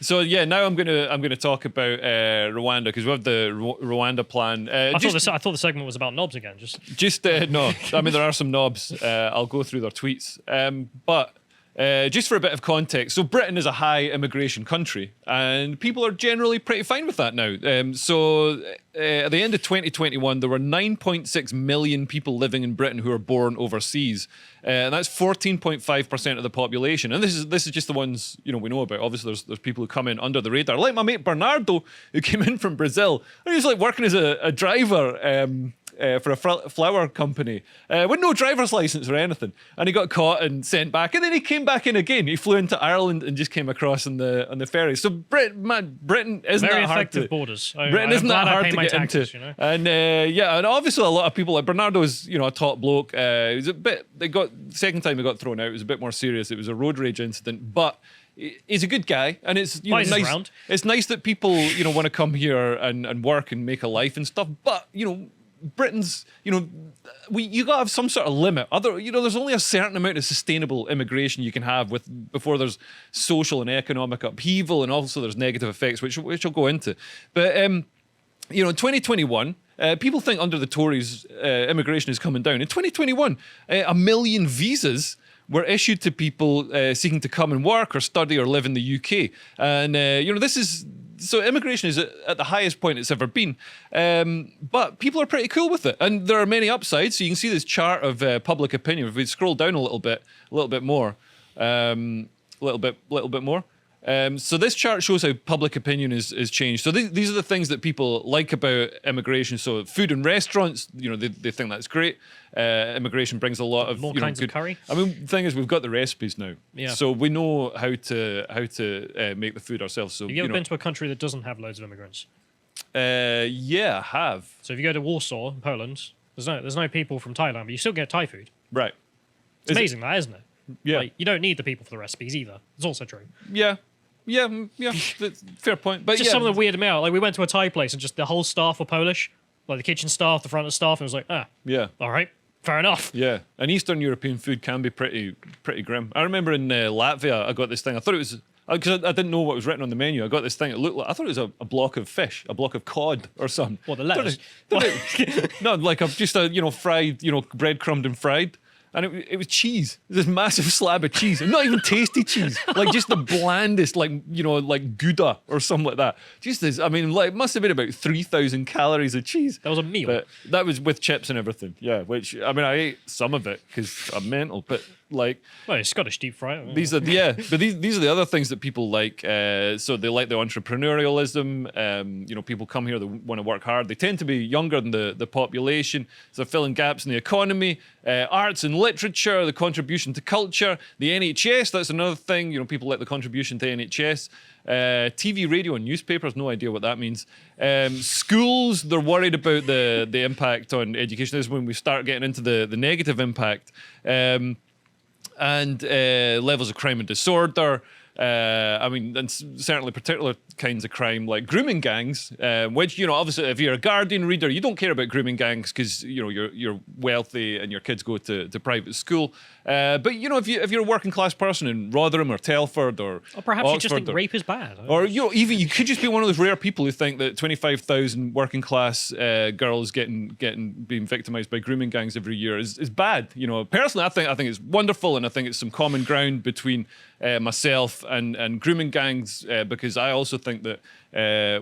So yeah, now I'm gonna talk about Rwanda because we have the Rwanda plan. I thought the segment was about knobs again. No, I mean there are some knobs. I'll go through their tweets, but just for a bit of context, so Britain is a high immigration country, and people are generally pretty fine with that now. At the end of 2021, there were 9.6 million people living in Britain who are born overseas, and that's 14.5% of the population. And this is just the ones we know about. Obviously, there's people who come in under the radar, like my mate Bernardo, who came in from Brazil, and he's like working as a driver. For a flower company with no driver's license or anything, and he got caught and sent back, and then he came back in again. He flew into Ireland and just came across on the ferry. So Britain isn't very that hard effective to, borders. Britain isn't that hard to get taxes, into, and and obviously a lot of people like Bernardo is a top bloke. He was a bit. Second time he got thrown out. It was a bit more serious. It was a road rage incident, but he's a good guy, and it's nice. Around. It's nice that people want to come here and work and make a life and stuff. But Britain's, you got to have some sort of limit. There's only a certain amount of sustainable immigration you can have before there's social and economic upheaval, and also there's negative effects, which I'll go into. But in 2021, people think under the Tories immigration is coming down. In 2021, 1 million visas were issued to people seeking to come and work or study or live in the UK, and this is. So immigration is at the highest point it's ever been, but people are pretty cool with it, and there are many upsides. So you can see this chart of public opinion. If we scroll down a little bit more, so this chart shows how public opinion is changed. So these are the things that people like about immigration. So food and restaurants, they think that's great. Immigration brings a lot of more kinds of curry. I mean, the thing is, we've got the recipes now, yeah. So we know how to make the food ourselves. So have you ever been to a country that doesn't have loads of immigrants? Yeah, I have. So if you go to Warsaw, Poland, there's no people from Thailand, but you still get Thai food. Right. It's amazing, that isn't it? Yeah. Like, you don't need the people for the recipes either. It's also true. Yeah. Fair point. But just something that weirded me out. Like we went to a Thai place and just the whole staff were Polish, like the kitchen staff, the front of staff, and it was like, all right, fair enough. Yeah, and Eastern European food can be pretty grim. I remember in Latvia, I got this thing. I thought it was because I didn't know what was written on the menu. I got this thing. It looked like I thought it was a block of fish, a block of cod or something. What, the lettuce? No, like just a fried, breadcrumbed and fried. And it was cheese, this massive slab of cheese, and not even tasty cheese, like just the blandest, like Gouda or something like that. Just this, it must have been about 3,000 calories of cheese. That was a meal. But that was with chips and everything. Yeah, which I ate some of it because I'm mental, but it's Scottish deep fry. These are these are the other things that people like. So they like the entrepreneurialism. People come here, they want to work hard. They tend to be younger than the population. So they're filling gaps in the economy, arts and literature, the contribution to culture, the NHS. That's another thing. People like the contribution to NHS. TV, radio, and newspapers. No idea what that means. Schools. They're worried about the impact on education. This is when we start getting into the negative impact. And levels of crime and disorder. And certainly particular kinds of crime like grooming gangs, which, obviously if you're a Guardian reader, you don't care about grooming gangs because, you're wealthy and your kids go to private school. But, if you're a working class person in Rotherham or Telford or perhaps Oxford, you just think rape is bad. Or, even you could just be one of those rare people who think that 25,000 working class girls being victimized by grooming gangs every year is bad. Personally, I think it's wonderful, and I think it's some common ground between myself and grooming gangs, because I also think that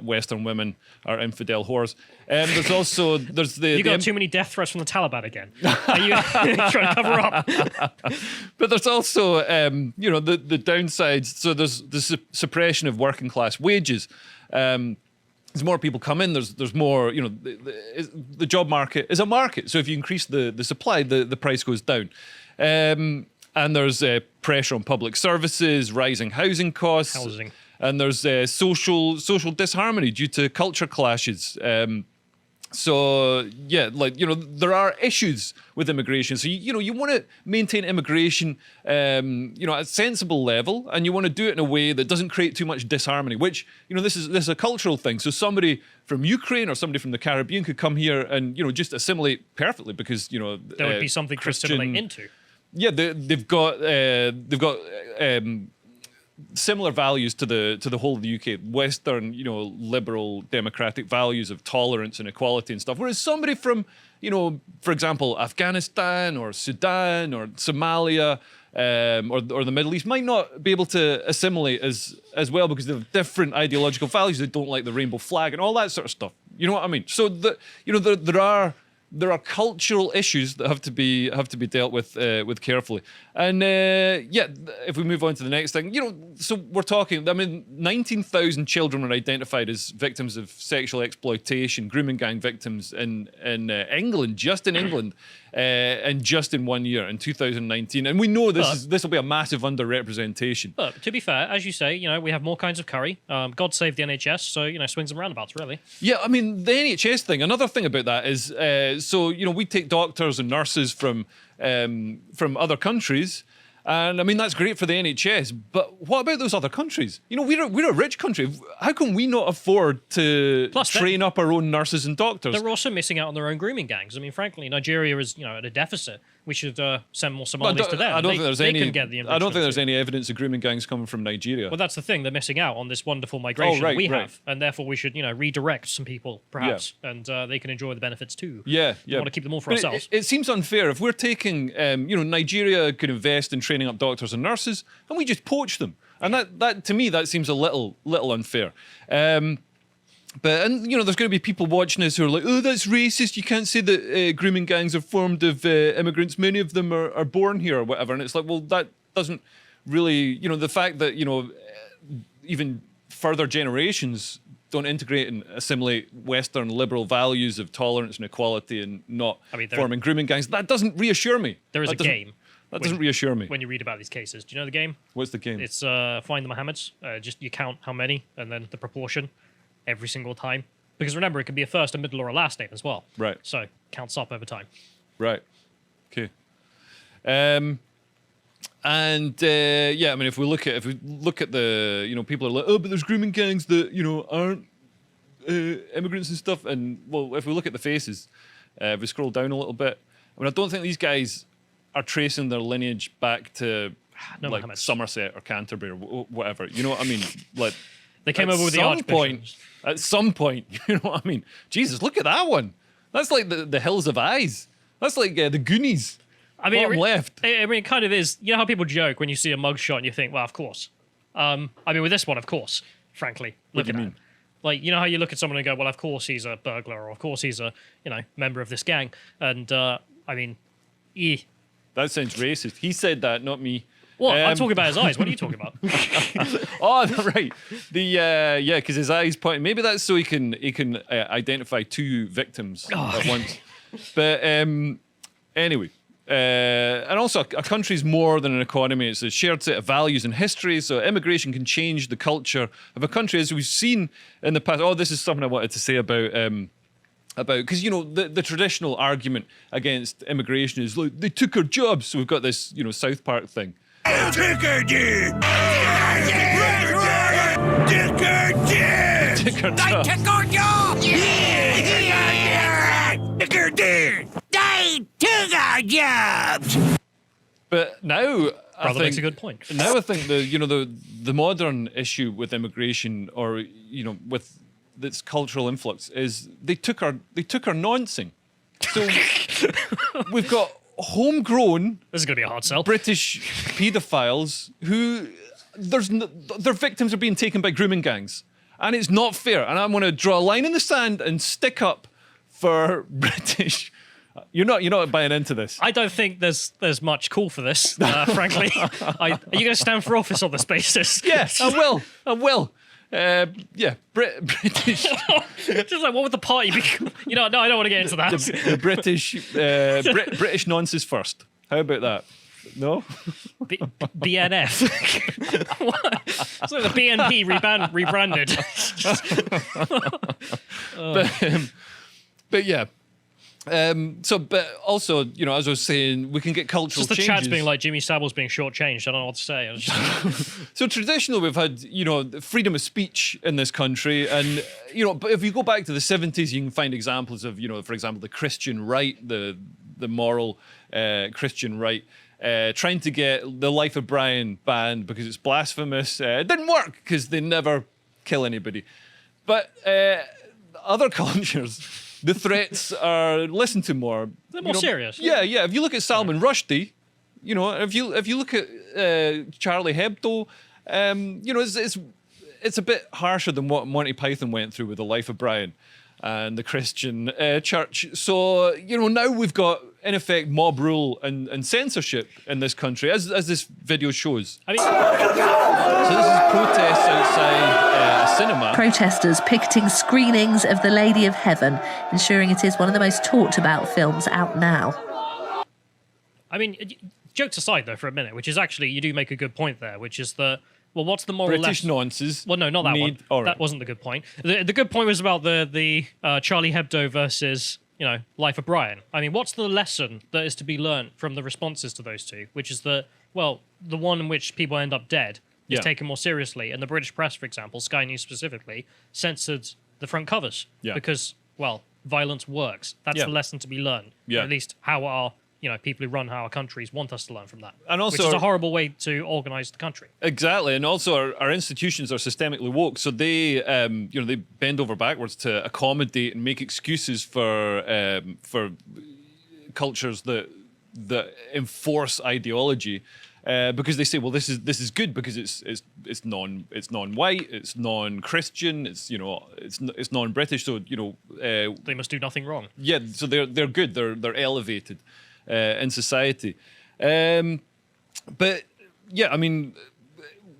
Western women are infidel whores. There's you got too many death threats from the Taliban again. Are you trying to cover up? But there's also the downsides. So there's the suppression of working class wages. As more people come in, there's more. The job market is a market. So if you increase the supply, the price goes down. And there's pressure on public services, rising housing costs. And there's social disharmony due to culture clashes. There are issues with immigration. So, you want to maintain immigration, at a sensible level, and you want to do it in a way that doesn't create too much disharmony, which, this is a cultural thing. So somebody from Ukraine or somebody from the Caribbean could come here and, just assimilate perfectly because, there would be something Christian, to assimilate into. Yeah, they've got similar values to the whole of the UK, Western, liberal democratic values of tolerance and equality and stuff. Whereas somebody from, for example, Afghanistan or Sudan or Somalia or the Middle East might not be able to assimilate as well because they have different ideological values. They don't like the rainbow flag and all that sort of stuff. You know what I mean? So there are cultural issues that have to be dealt with carefully. And if we move on to the next thing, so we're talking. I mean, 19,000 children are identified as victims of sexual exploitation, grooming gang victims in England, just in England, and just in 1 year in 2019. And we know this will be a massive underrepresentation. But to be fair, as you say, we have more kinds of curry. God save the NHS, so swings and roundabouts, really. Yeah, I mean the NHS thing. Another thing about that is, we take doctors and nurses from other countries, and I mean that's great for the NHS. But what about those other countries? We're a rich country. How can we not afford to train up our own nurses and doctors? They're also missing out on their own grooming gangs. I mean, frankly, Nigeria is at a deficit. We should send more Somalis to them. I don't think there's any. Can get the I don't think there's any evidence of grooming gangs coming from Nigeria. Well, that's the thing. They're missing out on this wonderful migration that we have, and therefore we should, redirect some people, perhaps, and they can enjoy the benefits too. Yeah. We want to keep them all for ourselves. It seems unfair if we're taking, Nigeria could invest in training up doctors and nurses, and we just poach them, and that to me that seems a little unfair. But there's going to be people watching this who are like, oh, that's racist. You can't say that grooming gangs are formed of immigrants. Many of them are born here or whatever. And it's like, well, that doesn't really, the fact that, even further generations don't integrate and assimilate Western liberal values of tolerance and equality and not forming grooming gangs, that doesn't reassure me. There is a game. That doesn't reassure me. When you read about these cases. Do you know the game? What's the game? It's Find the Mohammeds. Just you count how many and then the proportion every single time. Because remember, it can be a first, a middle, or a last name as well. Right. So counts up over time. Right. Okay. I mean, if we look at the, people are like, oh, but there's grooming gangs that, aren't immigrants and stuff. And well, if we look at the faces, if we scroll down a little bit, I mean, I don't think these guys are tracing their lineage back to Somerset or Canterbury or whatever. You know what I mean? Like, they came over with the Archbishop. At some point, you know what I mean? Jesus, look at that one. That's like the Hills of Eyes. That's like the Goonies. I mean, left. It kind of is. You know how people joke when you see a mugshot and you think, well, of course. I mean, with this one, of course, frankly. What do you mean? Like, how you look at someone and go, well, of course he's a burglar, or of course he's a, member of this gang. And, I mean, That sounds racist. He said that, not me. What? I'm talking about his eyes. What are you talking about? Oh, right. Because his eyes pointing. Maybe that's so he can identify two victims at once. But anyway, and also a country's more than an economy. It's a shared set of values and history. So immigration can change the culture of a country, as we've seen in the past. Oh, this is something I wanted to say about because the traditional argument against immigration is like they took our jobs. So we've got this South Park thing. Took our jobs. Took our jobs. Took our They jobs. took our jobs. Yeah. Took our jobs. They took our jobs. But now, Brother makes a good point. Now I think the modern issue with immigration, or with this cultural influx, is they took our noncing. So we've got homegrown. This is going to be a hard sell. British paedophiles who their victims are being taken by grooming gangs, and it's not fair. And I'm going to draw a line in the sand and stick up for British. You're not buying into this. I don't think there's much call for this, frankly. Are you going to stand for office on this basis? Yes, I will. British. Just like, what would the party be? No, I don't want to get into that. The British nonsense first. How about that? No? BNF. It's like the BNP rebranded. But yeah. But also, as I was saying, we can get cultural Just the changes. chat's being like Jimmy Savile's being shortchanged. I don't know what to say. So traditionally, we've had, freedom of speech in this country. And, but if you go back to the 70s, you can find examples of, for example, the Christian right, the moral Christian right. trying to get The Life of Brian banned because it's blasphemous. It didn't work because they never kill anybody. But other cultures, the threats are listened to more. They're more serious. Yeah. If you look at Salman Rushdie, if you look at Charlie Hebdo, it's a bit harsher than what Monty Python went through with The Life of Brian and the Christian church. So, now we've got, in effect, mob rule and censorship in this country, as this video shows. I mean, So this is protests outside a cinema. Protesters picketing screenings of The Lady of Heaven, ensuring it is one of the most talked about films out now. I mean, jokes aside, though, for a minute, which is actually, you do make a good point there, which is that, well, what's the moral British lesson? nonsense. Well, no, not that one. All right. That wasn't the good point. The good point was about the Charlie Hebdo versus, Life of Brian. I mean, what's the lesson that is to be learnt from the responses to those two? Which is that, well, the one in which people end up dead is Yeah. taken more seriously. And the British press, for example, Sky News specifically, censored the front covers. Yeah. Because, well, violence works. That's Yeah. the lesson to be learned. Yeah. Or at least how our people who run our countries want us to learn from that. And also- which is a horrible way to organise the country. Exactly, and also our institutions are systemically woke, so they they bend over backwards to accommodate and make excuses for cultures that enforce ideology, because they say, well, this is good because it's non-white, it's non-Christian, it's non-British, so They must do nothing wrong. yeah, so they're good, they're elevated in society, but yeah, I mean,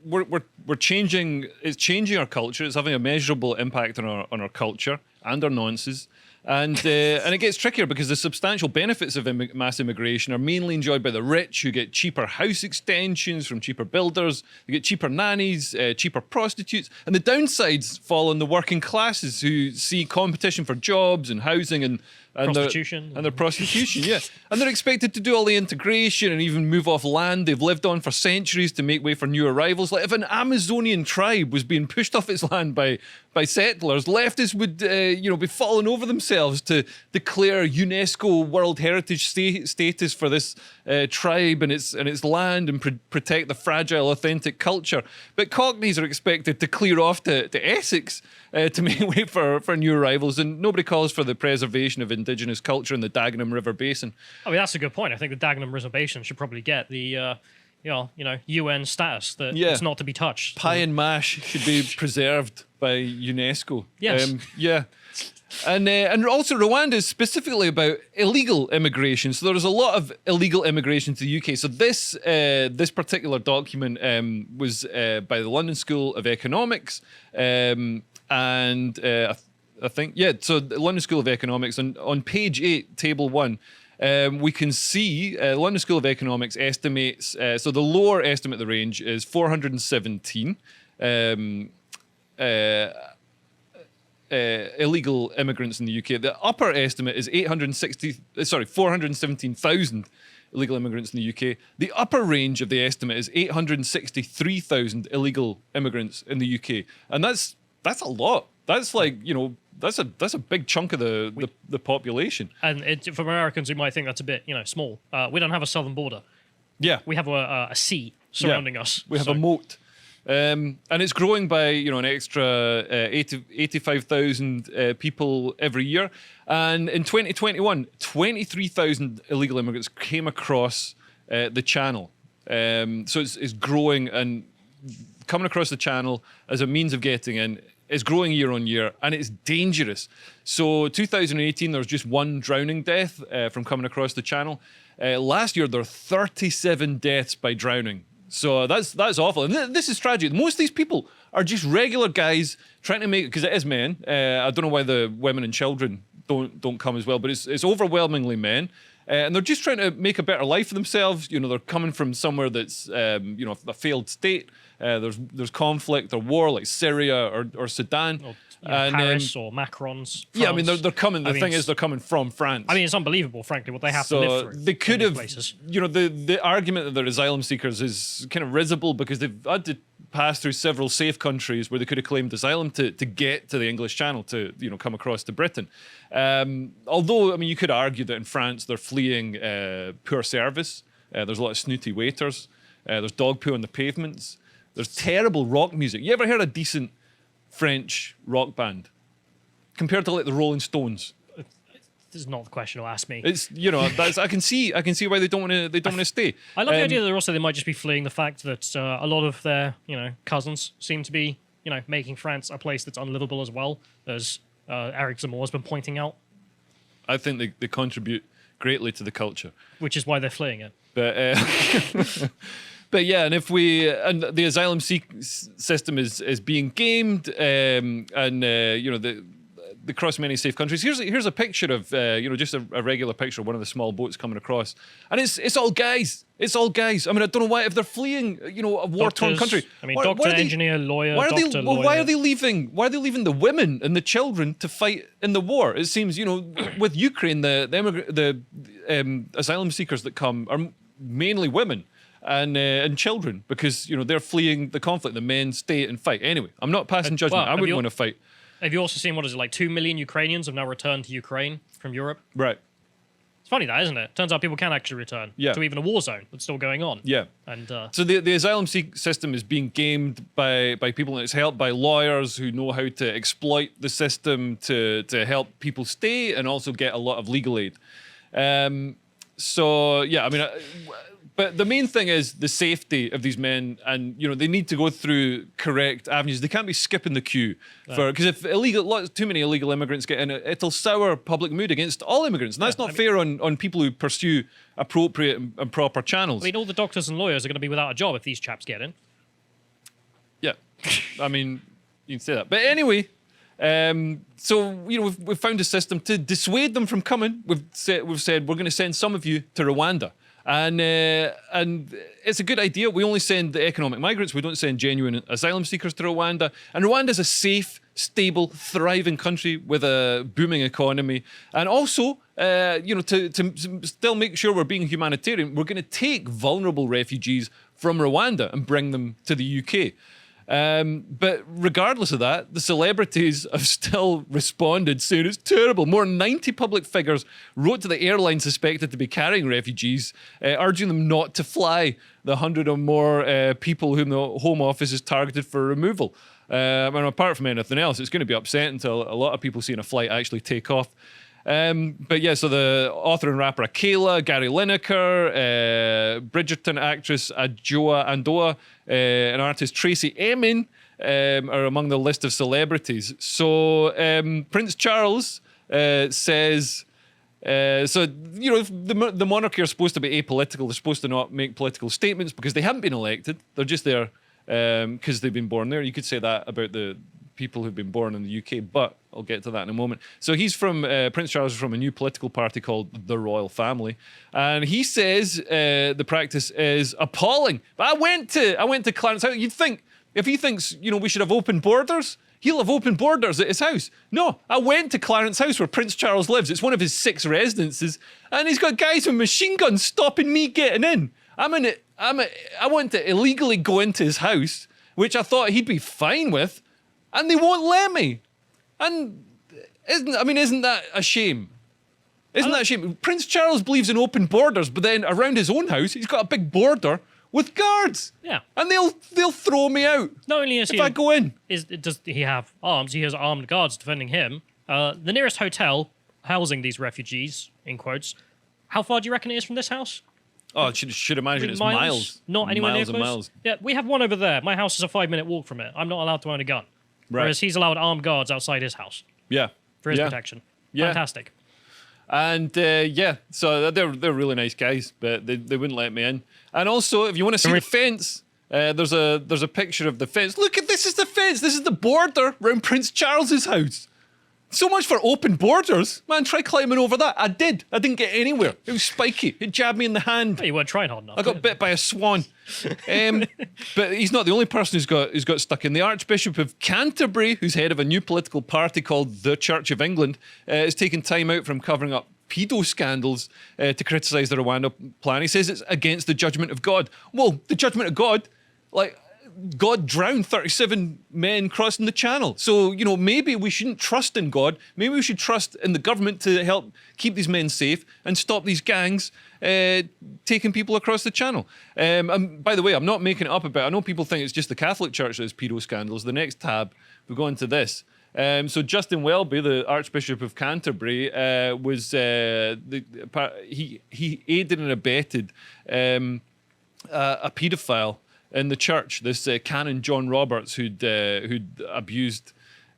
we're changing. It's changing our culture. It's having a measurable impact on our culture and our nonces. And it gets trickier because the substantial benefits of mass immigration are mainly enjoyed by the rich, who get cheaper house extensions from cheaper builders. They get cheaper nannies, cheaper prostitutes, and the downsides fall on the working classes, who see competition for jobs and housing and Prostitution. their prostitution. Yeah, and they're expected to do all the integration and even move off land they've lived on for centuries to make way for new arrivals. Like if an Amazonian tribe was being pushed off its land by settlers, leftists would be falling over themselves to declare UNESCO World Heritage status for this tribe and its land and protect the fragile, authentic culture. But Cockneys are expected to clear off to Essex to make way for new arrivals, and nobody calls for the preservation of indigenous culture in the Dagenham River Basin. I mean, that's a good point. I think the Dagenham Reservation should probably get the, UN status that Yeah. it's not to be touched. Pie and mash should be preserved by UNESCO. Yes. Yeah. And also Rwanda is specifically about illegal immigration. So there's a lot of illegal immigration to the UK. So this particular document was by the London School of Economics, I think, yeah. So the London School of Economics, and on page 8, table 1. We can see London School of Economics estimates, so the lower estimate of the range is 417 illegal immigrants in the UK. The upper estimate is 417,000 illegal immigrants in the UK. The upper range of the estimate is 863,000 illegal immigrants in the UK. And that's a lot. That's like, that's a big chunk of the population. And for Americans who might think that's a bit, small, we don't have a southern border. Yeah. We have a sea surrounding us. We have a moat. And it's growing by, an extra 85,000 people every year. And in 2021, 23,000 illegal immigrants came across the channel. So it's growing, and coming across the channel as a means of getting in is growing year on year, and it's dangerous. So 2018, there was just one drowning death from coming across the channel. Last year, there were 37 deaths by drowning. So that's awful. And this is tragic. Most of these people are just regular guys trying to make, because it is men. I don't know why the women and children don't come as well, but it's overwhelmingly men. And they're just trying to make a better life for themselves. They're coming from somewhere that's, a failed state. There's conflict or war, like Syria or Sudan. Or, and Paris or Macron's. yeah, I mean, France. they're coming. The I mean, thing is, they're coming from France. I mean, it's unbelievable, frankly, what they have So to live through. they could in have, these places. the argument that they're asylum seekers is kind of risible, because they've had to pass through several safe countries where they could have claimed asylum to get to the English Channel to come across to Britain. Although, I mean, you could argue that in France they're fleeing poor service. There's a lot of snooty waiters. There's dog poo on the pavements. There's terrible rock music. You ever heard a decent French rock band compared to like the Rolling Stones? This is not the question you'll ask me. It's that's I can see why they don't want to stay. I love the idea that also they might just be fleeing the fact that a lot of their cousins seem to be making France a place that's unlivable as well, as Eric Zemmour has been pointing out. I think they contribute greatly to the culture, which is why they're fleeing it. But but yeah, and the asylum system is being gamed, they cross many safe countries. Here's a picture of just a regular picture of one of the small boats coming across, and it's all guys. It's all guys. I mean, I don't know why if they're fleeing a war-torn country. I mean, doctor, engineer, lawyer, why are doctor, lawyer. Why are they leaving? Why are they leaving the women and the children to fight in the war? It seems with Ukraine, the asylum seekers that come are mainly women and children because they're fleeing the conflict. The men stay and fight. Anyway, I'm not passing judgment. I wouldn't want to fight. Have you also seen, 2 million Ukrainians have now returned to Ukraine from Europe? Right. It's funny that, isn't it? Turns out people can actually return to even a war zone that's still going on. Yeah. And so the asylum system is being gamed by people, and it's helped by lawyers who know how to exploit the system to help people stay and also get a lot of legal aid. So, yeah, I mean... But the main thing is the safety of these men, and they need to go through correct avenues. They can't be skipping the queue because if too many illegal immigrants get in, it'll sour public mood against all immigrants, and that's not fair on people who pursue appropriate and proper channels. I mean, all the doctors and lawyers are going to be without a job if these chaps get in. Yeah, I mean, you can say that, but anyway. So we've found a system to dissuade them from coming. We've said we're going to send some of you to Rwanda. And it's a good idea. We only send the economic migrants. We don't send genuine asylum seekers to Rwanda. And Rwanda is a safe, stable, thriving country with a booming economy. And also, to still make sure we're being humanitarian, we're going to take vulnerable refugees from Rwanda and bring them to the UK. But regardless of that, the celebrities have still responded saying it's terrible. More than 90 public figures wrote to the airline suspected to be carrying refugees, urging them not to fly the 100 or more people whom the Home Office has targeted for removal. And apart from anything else, it's going to be upsetting to a lot of people seeing a flight actually take off. But yeah, so the author and rapper Akela, Gary Lineker, Bridgerton actress Adjoa Andoa, and artist Tracy Emin are among the list of celebrities. So Prince Charles says, the monarchy are supposed to be apolitical. They're supposed to not make political statements because they haven't been elected. They're just there because they've been born there. You could say that about the people who've been born in the UK, but I'll get to that in a moment. So he's from, Prince Charles is from a new political party called the Royal Family. And he says the practice is appalling. But I went to Clarence House. You'd think, if he thinks, we should have open borders, he'll have open borders at his house. No, I went to Clarence House where Prince Charles lives. It's one of his 6 residences. And he's got guys with machine guns stopping me getting in. I want to illegally go into his house, which I thought he'd be fine with. And they won't let me. And isn't that a shame? Isn't that a shame? Prince Charles believes in open borders, but then around his own house, he's got a big border with guards. Yeah. And they'll throw me out. Not only is if I go in. Does he have arms? He has armed guards defending him. The nearest hotel housing these refugees, in quotes, how far do you reckon it is from this house? Oh, should imagine it's miles. Not anywhere miles near close. Miles. Yeah, we have one over there. My house is a 5-minute walk from it. I'm not allowed to own a gun. Right. Whereas he's allowed armed guards outside his house. Yeah. For his protection. Yeah. Fantastic. And so they're really nice guys, but they wouldn't let me in. And also, if you want to see the fence, there's a picture of the fence. Look at this is the fence. This is the border around Prince Charles's house. So much for open borders. Man, try climbing over that. I did. I didn't get anywhere. It was spiky. It jabbed me in the hand. You weren't trying hard enough. I got bit by a swan. But he's not the only person who's got stuck in. The Archbishop of Canterbury, who's head of a new political party called the Church of England, is taking time out from covering up pedo scandals to criticise the Rwanda plan. He says it's against the judgment of God. Well, the judgment of God, like... God drowned 37 men crossing the channel. So, maybe we shouldn't trust in God. Maybe we should trust in the government to help keep these men safe and stop these gangs taking people across the channel. And by the way, I'm not making it up about, I know people think it's just the Catholic Church that has pedo scandals. The next tab, we go into this. So Justin Welby, the Archbishop of Canterbury, he aided and abetted a paedophile in the church. This Canon John Roberts, who'd abused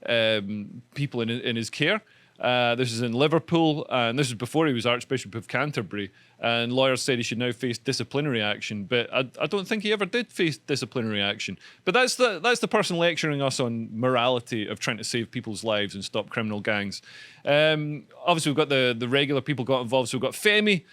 people in his care. This is in Liverpool, and this is before he was Archbishop of Canterbury. And lawyers said he should now face disciplinary action, but I don't think he ever did face disciplinary action. But that's the person lecturing us on morality of trying to save people's lives and stop criminal gangs. Obviously, we've got the regular people got involved. So we've got Femi.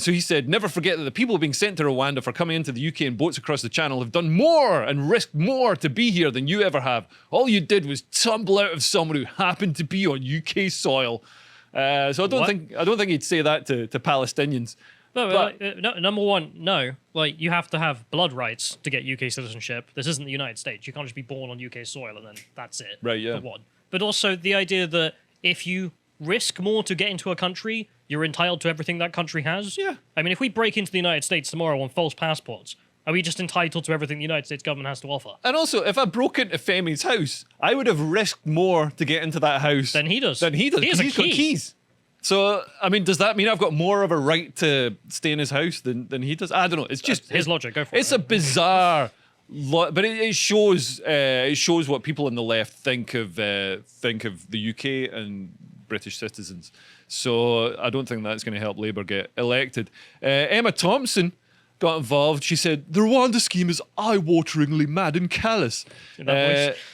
So he said, never forget that the people being sent to Rwanda for coming into the UK in boats across the channel have done more and risked more to be here than you ever have. All you did was tumble out of someone who happened to be on UK soil. So I don't think he'd say that to Palestinians. No, number one, no. Like, you have to have blood rights to get UK citizenship. This isn't the United States. You can't just be born on UK soil and then that's it. Right, yeah. For one. But also the idea that if you risk more to get into a country, you're entitled to everything that country has. Yeah. I mean, if we break into the United States tomorrow on false passports, are we just entitled to everything the United States government has to offer? And also, if I broke into Femi's house, I would have risked more to get into that house Than he does. He has a he's got key. keys. So, I mean, does that mean I've got more of a right to stay in his house than he does? I don't know. It's just his logic. Go for it. It's a bizarre, but it shows what people on the left think of the UK and British citizens. So I don't think that's going to help Labour get elected. Emma Thompson got involved. She said, the Rwanda scheme is eye-wateringly mad and callous.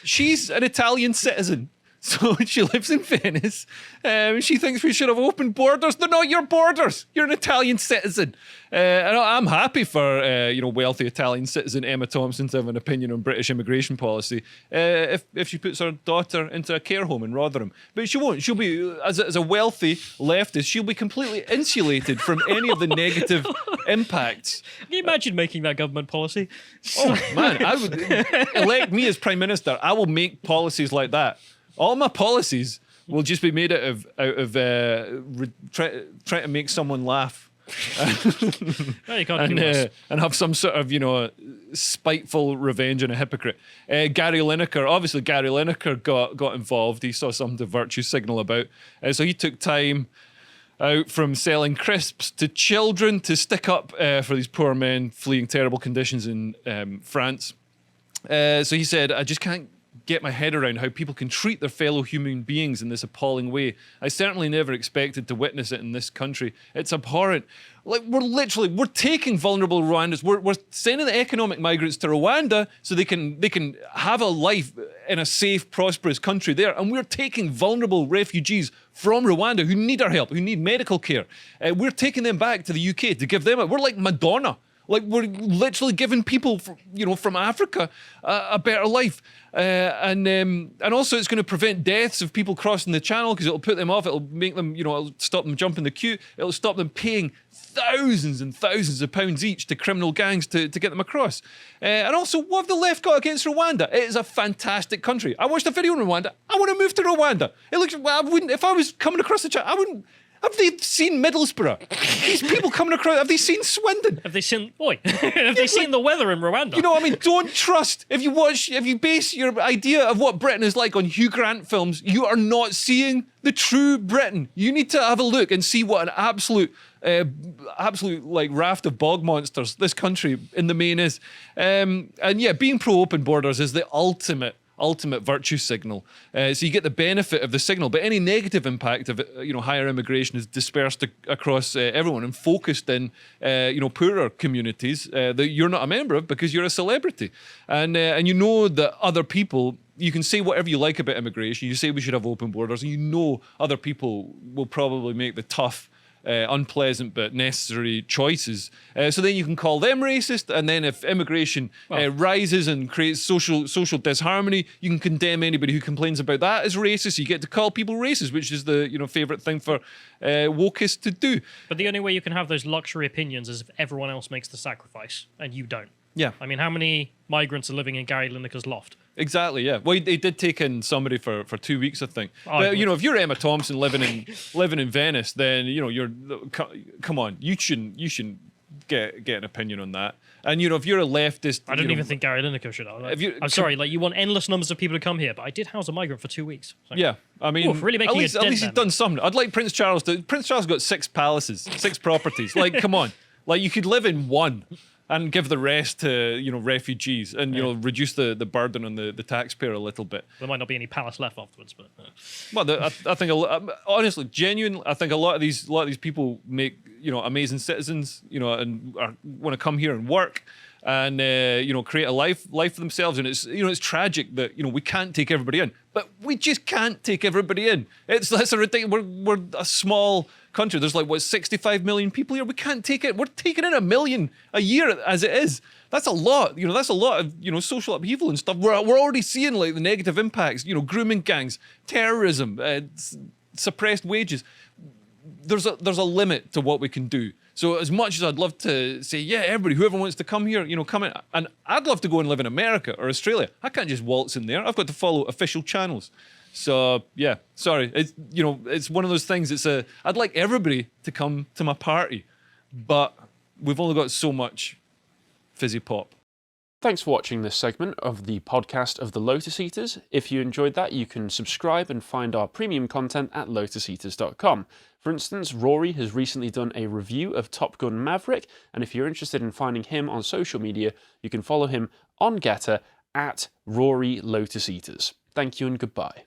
She's an Italian citizen. So she lives in Venice. She thinks we should have open borders. They're not your borders. You're an Italian citizen. And I'm happy for wealthy Italian citizen Emma Thompson to have an opinion on British immigration policy if she puts her daughter into a care home in Rotherham. But she won't. She'll be, as a wealthy leftist, she'll be completely insulated from any of the negative impacts. Can you imagine making that government policy? Oh, man, I would elect me as Prime Minister. I will make policies like that. All my policies will just be made out of trying to make someone laugh. No, you can't do this. And have some sort of, spiteful revenge on a hypocrite. Gary Lineker, obviously Gary Lineker got involved. He saw something to virtue signal about. So he took time out from selling crisps to children to stick up for these poor men fleeing terrible conditions in France. So he said, I just can't get my head around how people can treat their fellow human beings in this appalling way. I certainly never expected to witness it in this country. It's abhorrent. Like, we're taking vulnerable Rwandans. We're sending the economic migrants to Rwanda so they can have a life in a safe, prosperous country there. And we're taking vulnerable refugees from Rwanda who need our help, who need medical care. We're taking them back to the UK to give them we're like Madonna. Like, we're literally giving people, from Africa a better life. And also it's going to prevent deaths of people crossing the channel because it'll put them off. It'll make them, it'll stop them jumping the queue. It'll stop them paying thousands and thousands of pounds each to criminal gangs to get them across. And also, what have the left got against Rwanda? It is a fantastic country. I watched a video in Rwanda. I want to move to Rwanda. It looks, I wouldn't, if I was coming across the channel, I wouldn't. Have they seen Middlesbrough? These people coming across, have they seen Swindon? Have they seen the weather in Rwanda? You know what I mean? Don't trust. If you base your idea of what Britain is like on Hugh Grant films, you are not seeing the true Britain. You need to have a look and see what an absolute like raft of bog monsters this country in the main is. And yeah, being pro-open borders is the ultimate virtue signal. So you get the benefit of the signal, but any negative impact of higher immigration is dispersed across everyone and focused in poorer communities that you're not a member of because you're a celebrity, and that other people. You can say whatever you like about immigration. You say we should have open borders, and other people will probably make the tough, unpleasant but necessary choices. So then you can call them racist, and then if immigration rises and creates social disharmony, you can condemn anybody who complains about that as racist. You get to call people racist, which is the favourite thing for wokeists to do. But the only way you can have those luxury opinions is if everyone else makes the sacrifice and you don't. Yeah. I mean, how many migrants are living in Gary Lineker's loft? Exactly, yeah. Well, they did take in somebody for 2 weeks, I think. Oh, But you know, if you're Emma Thompson living in Venice, then you know come on, you shouldn't get an opinion on that. And you know, if you're a leftist, I don't even think Gary Lineker should. Like, you- I'm sorry, like you want endless numbers of people to come here, but I did house a migrant for 2 weeks. So. Yeah, I mean, Oof, really making at least a dent he's then. done something. I'd like Prince Charles to. Prince Charles got 6 palaces, 6 properties. Like, come on, like you could live in one and give the rest to refugees, and reduce the burden on the taxpayer a little bit. There might not be any palace left afterwards, but Well, I think honestly, genuinely, I think a lot of these people make amazing citizens, and want to come here and work, and create a life for themselves. And it's tragic that we can't take everybody in, but we just can't take everybody in. That's a ridiculous. We're a small country. There's 65 million people here. We can't take it. We're taking in 1 million a year as it is. That's a lot. That's a lot of social upheaval and stuff. We're already seeing the negative impacts. Grooming gangs, terrorism, suppressed wages. There's a limit to what we can do. So as much as I'd love to say, yeah, everybody, whoever wants to come here, come in, and I'd love to go and live in America or Australia. I can't just waltz in there. I've got to follow official channels. So yeah, sorry. It's one of those things. I'd like everybody to come to my party, but we've only got so much fizzy pop. Thanks for watching this segment of the podcast of the Lotus Eaters. If you enjoyed that, you can subscribe and find our premium content at lotuseaters.com. For instance, Rory has recently done a review of Top Gun Maverick, and if you're interested in finding him on social media, you can follow him on Getter at Rory Lotus Eaters. Thank you and goodbye.